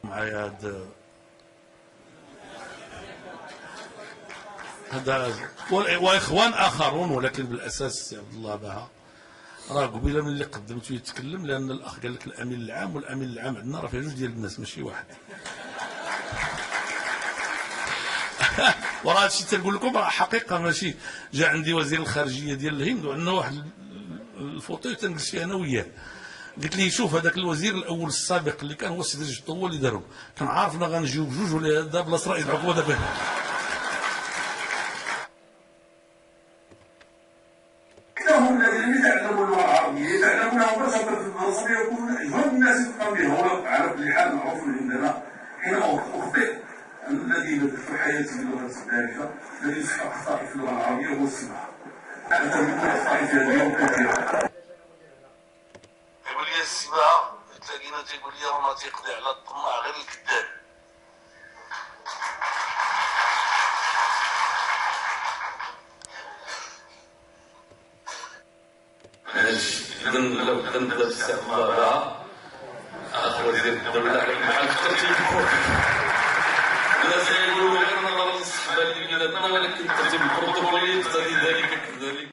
معايا هذا واخوان اخرون، ولكن بالاساس عبد الله باها راه قبيله من اللي قدمته يتكلم، لان الاخ قال لك الامين العام، والامين العام عندنا راه فيه جوج ديال الناس ماشي واحد. وراه هادشي تنقول لكم راه حقيقه، ماشي جا عندي وزير الخارجيه ديال الهند وعندنا واحد الفوتو تنجلس فيه انا وياه، قلت لي شوف هذاك الوزير الاول السابق اللي كان هو السيد رجب هو اللي دارهم، كان عارفنا غنجيو بجوج ولا هذا بلاصه رئيس الحكومه دابا. هم الذين يتعلمون اللغه العربيه يتعلمونها مباشره في المدرسه ليكون اجهد الناس يبقى بها. على كل حال معروف عندنا حين اخطئ الذي في حياتي باللغه الدارجه الذي يصحح اخطائي في اللغه العربيه هو السماع. اعتمد اخطائي في هذا اليوم كثيرا. يقول لي السباعه تلاقينا تيقول لي راه ما تيقضي على الطماع غير الكذاب. إذا لو كنت استقبالها أخ وزير الدولة على بحال الترتيب الناس يقولوا غير نظرا للصحبة اللي بيناتنا، ولكن الترتيب البروتوكولي يقتضي ذلك كذلك.